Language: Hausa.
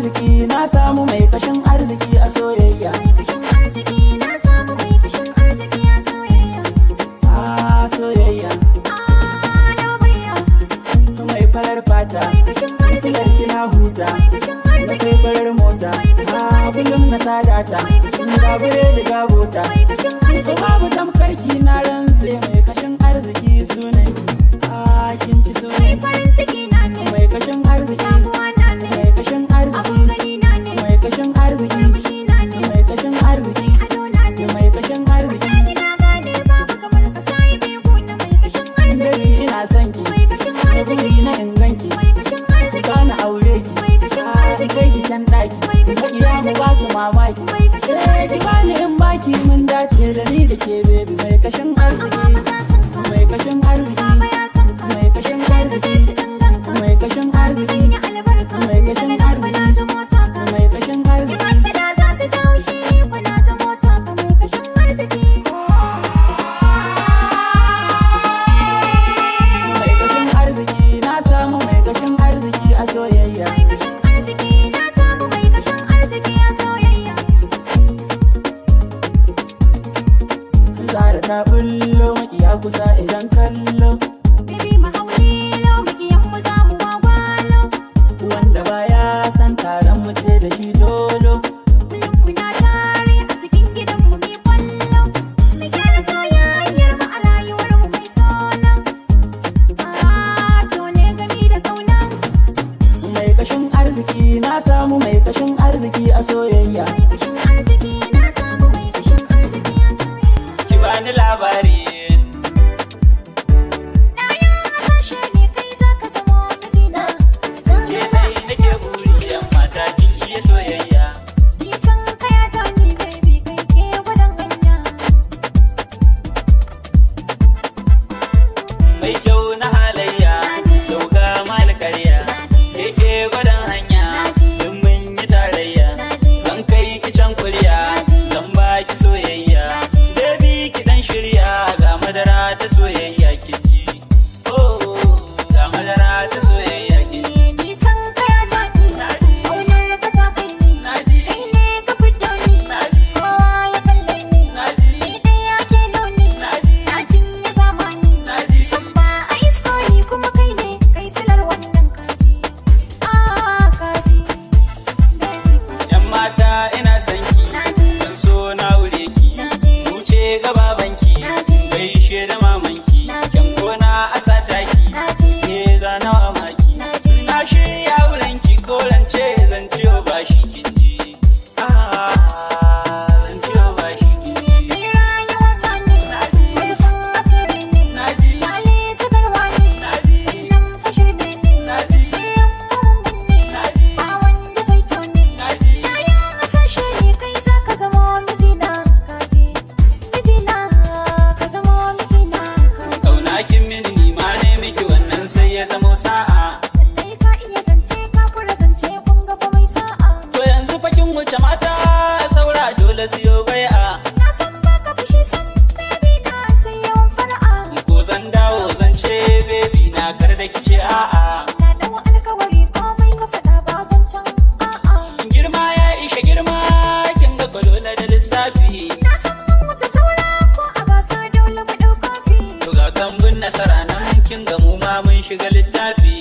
arziki na samu mai kashin arziki a soyayya. Mai kashin arziki na samu mai kashin arziki a soyayya. A soyayya. Lobayya. Mai farar fata. Mai kashin arziki. Kina huta. Mai kashin arziki. Na sai farar mota. Kullum na sadata. Ga biredi ga bota. Mai kashin arziki. Babu tamkarki na rantse mai kashin arziki sunan kin ci sunan. Mai farin ciki na ne. Mai kashin arziki. Damuwa na ne. Mai kashin arziki. Abun gani na ne. Mai kashin arziki. Murmushi na ne. Mai kashin arziki. Ado na ne. Mai kashin arziki. Wallahi na gane babu kamar ka sai biyu na mai kashin arziki. Baby ina son ki. Mai kashin arziki. Na inganki. Mai kashin arziki. Sana aure ki. Mai kashin arziki. Kai ki can daki. Mai kashin Makiya mu arziki. ba su mamaki. Mai kashin arziki. Ki bani in baki mun dace da ni da ke baby mai kashin arziki. Mai kashin arziki. Baba ya san ka. Mai kashin arziki. Su danganka. Mai kashin Masu arziki. sanya albarka. Mai kashin Daga nan fa na arziki. zamo taka. Mai kashin Ki arziki. masu da za su jawo shi fa na zamo taka. Mai kashin arziki. Mai kashin arziki na samu mai kashin arziki a soyayya. Mai kashin arziki na samu mai kashin arziki a soyayya. Zara ta bullo makiya kusa idan kallo. Baby mahaulilo makiyan mu za mu wawalo. Wanda baya san taron mu ce da shi dolo. Kullum muna tare a cikin gidanmu mai kwallo. Mu gyara soyayyar mu a rayuwar mu mai sona. So ne gami da kauna. Mai kashin arziki na samu mai kashin arziki a soyayya. Mai kashin arziki na samu mai kashin arziki a soyayya. Ki bani labari. Na yi hasashe ne kai za ka zamo mijina. Ke dai nake buri yan mata kin iya soyayya. Nisan kaya ta ni baby kai ke gwadon hanya. Mai kyau na halayya. Naji. Dauga mal karya. Naji. Keke gwadon hanya. Naji. In mun yi tarayya. Naji. Zan kai ki can kurya. Naji. Zan baki soyayya. Naji. Baby ki dan shirya ga madara ta soyayya kin ji. Oh ga madara ta soyayya kin ji. Nisan kaya ta ni. Naji. Aunar ka ta kai ni. Naji. Kai ne ka fiddo ni. Naji. Kowa ya kalle ni. Naji. Ni ɗaya ke nuni. Naji. Na cinye zamani. Naji. San ba a isko ni kuma kai ne kai silar wannan kaji. Kaji. Baby kaji. Yan mata ina son ki. Naji. Kan so na wure ki. Naji. Wuce ga babanki. Naji. Gaishe da mamanki. Naji. Yan gona a sataki. Naji. Ke zana wa maki. Naji. Na shirya wurinki ko rance zan ciyo bashi kin ji. Zan ciyo bashi kin ji. Kai rayuwa ta ne. Naji. Rufin asiri ne. Naji. Yale sakarwa ne. Naji. Nan fashir ne. Naji. Sirrin muhimmin ne. Naji. Ba wanda zai tone. Naji. Yaya hasashe ne kai za ka zamo mijina kaji. Mijina ka zamo mijina kaji. Kauna kin mini ni ma ne miki wannan sai ya zamo sa'a. Lallai ka iya zance ka kura zance kun ga fa mai sa'a. To yanzu fakin wuce mata saura dole siyo bai'a. Na san baka fushi san baby na sai yawan fara'a. Ko zan dawo zan ce baby na kar da kice a'a. Na dau alkawari komai ka faɗa ba zancen a'a. Girma ya ishe girma kin ga kwalo na da lissafi. Na san mun wuce saura ko a gasa dole mu ɗau kofi. To ga kambun nasara nan kin ga mu ma mun shiga littafi.